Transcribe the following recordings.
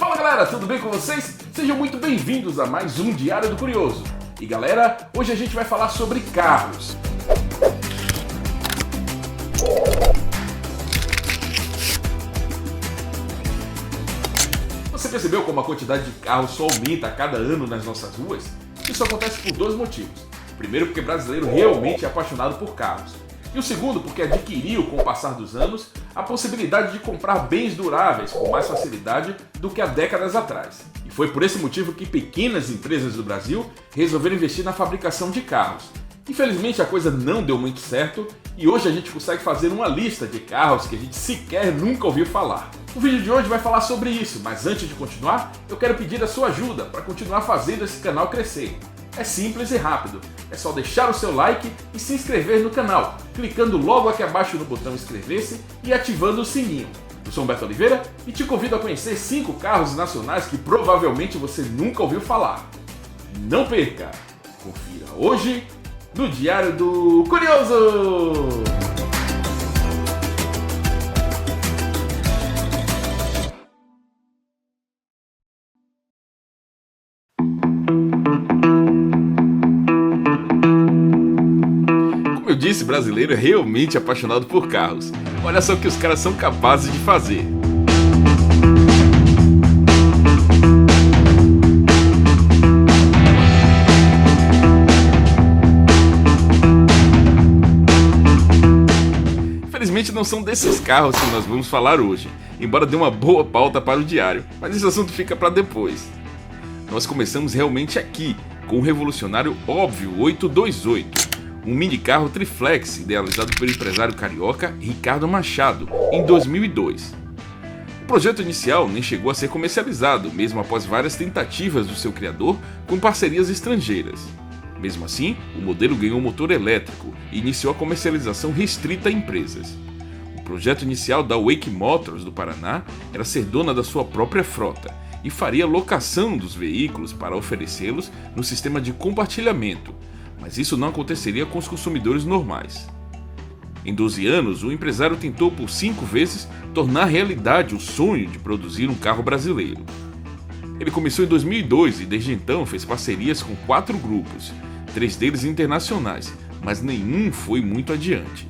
Fala galera, tudo bem com vocês? Sejam muito bem-vindos a mais um Diário do Curioso. E galera, hoje a gente vai falar sobre carros. Você percebeu como a quantidade de carros só aumenta a cada ano nas nossas ruas? Isso acontece por dois motivos. Primeiro, porque brasileiro realmente é apaixonado por carros. E o segundo, porque adquiriu, com o passar dos anos, a possibilidade de comprar bens duráveis com mais facilidade do que há décadas atrás. E foi por esse motivo que pequenas empresas do Brasil resolveram investir na fabricação de carros. Infelizmente a coisa não deu muito certo e hoje a gente consegue fazer uma lista de carros que a gente sequer nunca ouviu falar. O vídeo de hoje vai falar sobre isso, mas antes de continuar, eu quero pedir a sua ajuda para continuar fazendo esse canal crescer. É simples e rápido, é só deixar o seu like e se inscrever no canal, clicando logo aqui abaixo no botão inscrever-se e ativando o sininho. Eu sou Humberto Oliveira e te convido a conhecer 5 carros nacionais que provavelmente você nunca ouviu falar. Não perca! Confira hoje no Diário do Curioso! Como eu disse, brasileiro é realmente apaixonado por carros. Olha só o que os caras são capazes de fazer. Infelizmente não são desses carros que nós vamos falar hoje, embora dê uma boa pauta para o diário, mas esse assunto fica para depois. Nós começamos realmente aqui, com o revolucionário Óbvio 828. Um mini carro triflex idealizado pelo empresário carioca Ricardo Machado em 2002. O projeto inicial nem chegou a ser comercializado, mesmo após várias tentativas do seu criador com parcerias estrangeiras. Mesmo assim, o modelo ganhou motor elétrico e iniciou a comercialização restrita a empresas. O projeto inicial da Wake Motors do Paraná era ser dona da sua própria frota e faria locação dos veículos para oferecê-los no sistema de compartilhamento, mas isso não aconteceria com os consumidores normais. Em 12 anos, o empresário tentou por 5 vezes tornar realidade o sonho de produzir um carro brasileiro. Ele começou em 2002 e desde então fez parcerias com 4 grupos, 3 deles internacionais, mas nenhum foi muito adiante.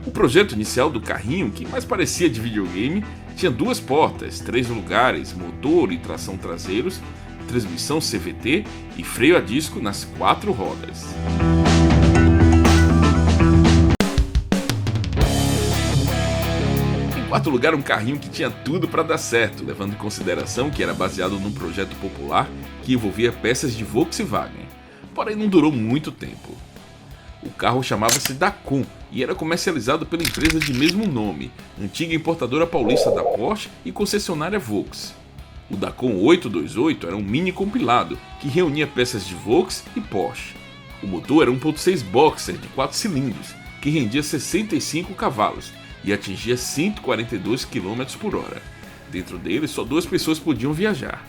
O projeto inicial do carrinho, que mais parecia de videogame, tinha 2 portas, 3 lugares, motor e tração traseiros, transmissão CVT e freio a disco nas 4 rodas. Em quarto lugar, um carrinho que tinha tudo para dar certo, levando em consideração que era baseado num projeto popular que envolvia peças de Volkswagen, porém não durou muito tempo. O carro chamava-se Dacon e era comercializado pela empresa de mesmo nome, antiga importadora paulista da Porsche e concessionária Volks. O Dacon 828 era um mini compilado que reunia peças de Volks e Porsche. O motor era 1.6 boxer de 4 cilindros, que rendia 65 cavalos e atingia 142 km por hora. Dentro dele, só 2 pessoas podiam viajar.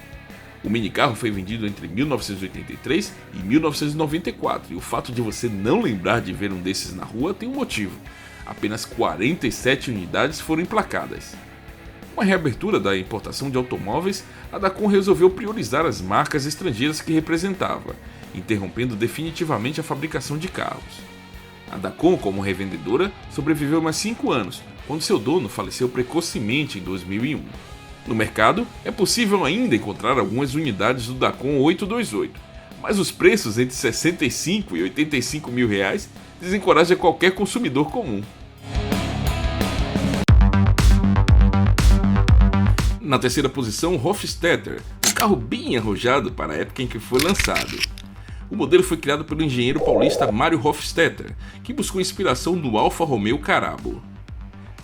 O minicarro foi vendido entre 1983 e 1994 e o fato de você não lembrar de ver um desses na rua tem um motivo. Apenas 47 unidades foram emplacadas. Com a reabertura da importação de automóveis, a Dacon resolveu priorizar as marcas estrangeiras que representava, interrompendo definitivamente a fabricação de carros. A Dacon, como revendedora, sobreviveu mais 5 anos, quando seu dono faleceu precocemente em 2001. No mercado, é possível ainda encontrar algumas unidades do Dacon 828, mas os preços entre 65 e 85 mil reais desencorajam qualquer consumidor comum. Na terceira posição, o Hofstadter, um carro bem arrojado para a época em que foi lançado. O modelo foi criado pelo engenheiro paulista Mário Hofstadter, que buscou inspiração do Alfa Romeo Carabo.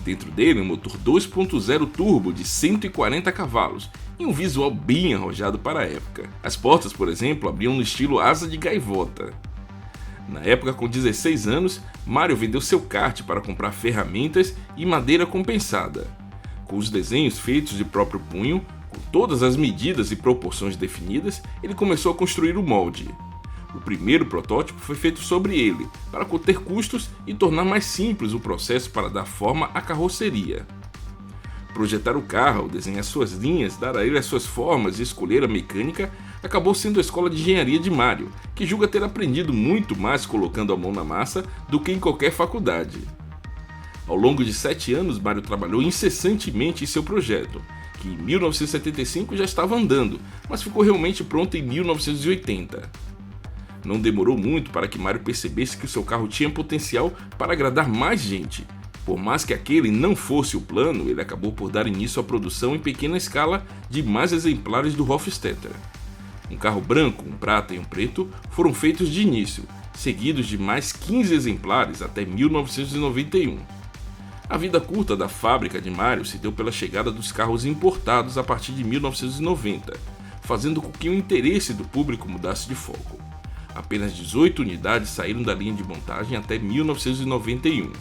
Dentro dele, um motor 2.0 turbo de 140 cavalos e um visual bem arrojado para a época. As portas, por exemplo, abriam no estilo asa de gaivota. Na época, com 16 anos, Mário vendeu seu kart para comprar ferramentas e madeira compensada. Com os desenhos feitos de próprio punho, com todas as medidas e proporções definidas, ele começou a construir o molde. O primeiro protótipo foi feito sobre ele, para conter custos e tornar mais simples o processo para dar forma à carroceria. Projetar o carro, desenhar suas linhas, dar a ele as suas formas e escolher a mecânica acabou sendo a escola de engenharia de Mario, que julga ter aprendido muito mais colocando a mão na massa do que em qualquer faculdade. Ao longo de 7 anos, Mario trabalhou incessantemente em seu projeto, que em 1975 já estava andando, mas ficou realmente pronto em 1980. Não demorou muito para que Mario percebesse que o seu carro tinha potencial para agradar mais gente. Por mais que aquele não fosse o plano, ele acabou por dar início à produção em pequena escala de mais exemplares do Hofstadter. Um carro branco, um prata e um preto foram feitos de início, seguidos de mais 15 exemplares até 1991. A vida curta da fábrica de Mario se deu pela chegada dos carros importados a partir de 1990, fazendo com que o interesse do público mudasse de foco. Apenas 18 unidades saíram da linha de montagem até 1991.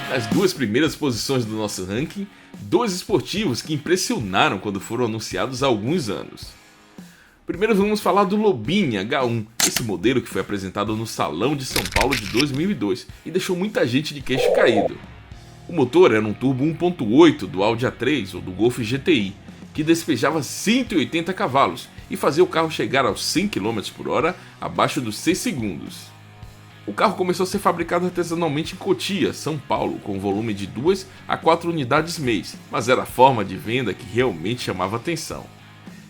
Nas 2 primeiras posições do nosso ranking, 2 esportivos que impressionaram quando foram anunciados há alguns anos. Primeiro vamos falar do Lobini H1, esse modelo que foi apresentado no Salão de São Paulo de 2002 e deixou muita gente de queixo caído. O motor era um turbo 1.8 do Audi A3 ou do Golf GTI, que despejava 180 cavalos e fazia o carro chegar aos 100 km por hora abaixo dos 6 segundos. O carro começou a ser fabricado artesanalmente em Cotia, São Paulo, com volume de 2 a 4 unidades mês, mas era a forma de venda que realmente chamava atenção.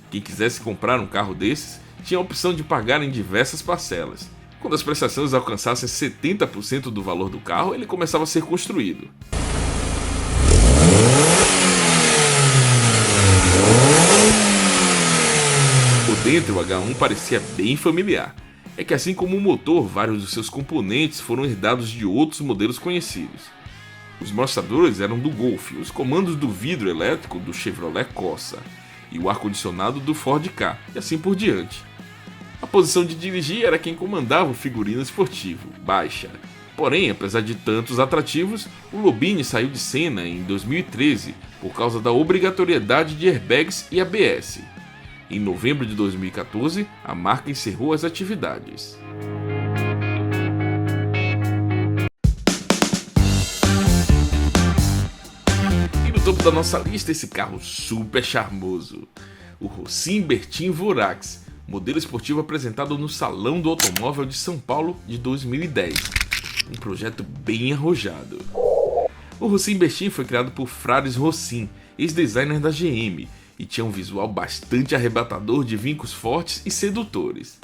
Quem quisesse comprar um carro desses tinha a opção de pagar em diversas parcelas. Quando as prestações alcançassem 70% do valor do carro, ele começava a ser construído. Por dentro, o H1 parecia bem familiar. É que assim como o motor, vários dos seus componentes foram herdados de outros modelos conhecidos. Os mostradores eram do Golf, os comandos do vidro elétrico do Chevrolet Corsa e o ar-condicionado do Ford Ka, e assim por diante. A posição de dirigir era quem comandava o figurino esportivo, baixa. Porém, apesar de tantos atrativos, o Lobini saiu de cena em 2013 por causa da obrigatoriedade de airbags e ABS. Em novembro de 2014, a marca encerrou as atividades. E no topo da nossa lista, esse carro super charmoso, o Rossin Bertin Vorax, modelo esportivo apresentado no Salão do Automóvel de São Paulo de 2010. Um projeto bem arrojado. O Rossin Bertin foi criado por Frades Rossin, ex-designer da GM, e tinha um visual bastante arrebatador de vincos fortes e sedutores.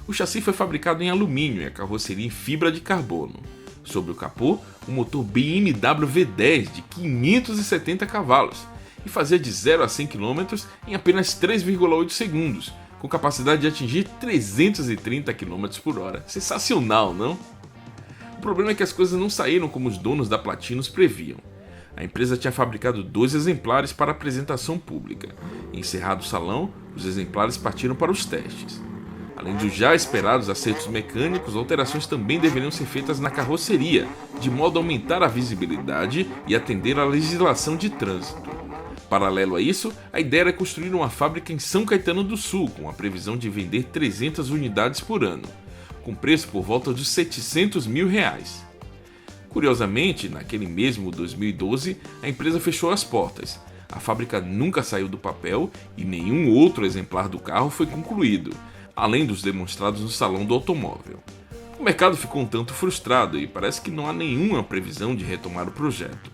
O chassi foi fabricado em alumínio e a carroceria em fibra de carbono. Sobre o capô, um motor BMW V10 de 570 cavalos e fazia de 0 a 100 km em apenas 3,8 segundos, com capacidade de atingir 330 km por hora. Sensacional, não? O problema é que as coisas não saíram como os donos da Platinos previam. A empresa tinha fabricado 2 exemplares para apresentação pública. Encerrado o salão, os exemplares partiram para os testes. Além dos já esperados acertos mecânicos, alterações também deveriam ser feitas na carroceria, de modo a aumentar a visibilidade e atender à legislação de trânsito. Paralelo a isso, a ideia era construir uma fábrica em São Caetano do Sul, com a previsão de vender 300 unidades por ano, com preço por volta de R$700 mil. Curiosamente, naquele mesmo 2012, a empresa fechou as portas. A fábrica nunca saiu do papel e nenhum outro exemplar do carro foi concluído, além dos demonstrados no Salão do Automóvel. O mercado ficou um tanto frustrado e parece que não há nenhuma previsão de retomar o projeto.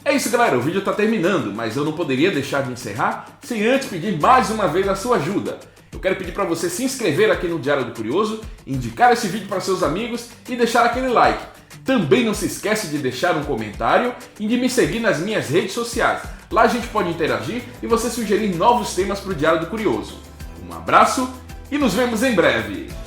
É isso, galera, o vídeo tá terminando, mas eu não poderia deixar de encerrar sem antes pedir mais uma vez a sua ajuda. Eu quero pedir para você se inscrever aqui no Diário do Curioso, indicar esse vídeo para seus amigos e deixar aquele like. Também não se esquece de deixar um comentário e de me seguir nas minhas redes sociais. Lá a gente pode interagir e você sugerir novos temas para o Diário do Curioso. Um abraço e nos vemos em breve!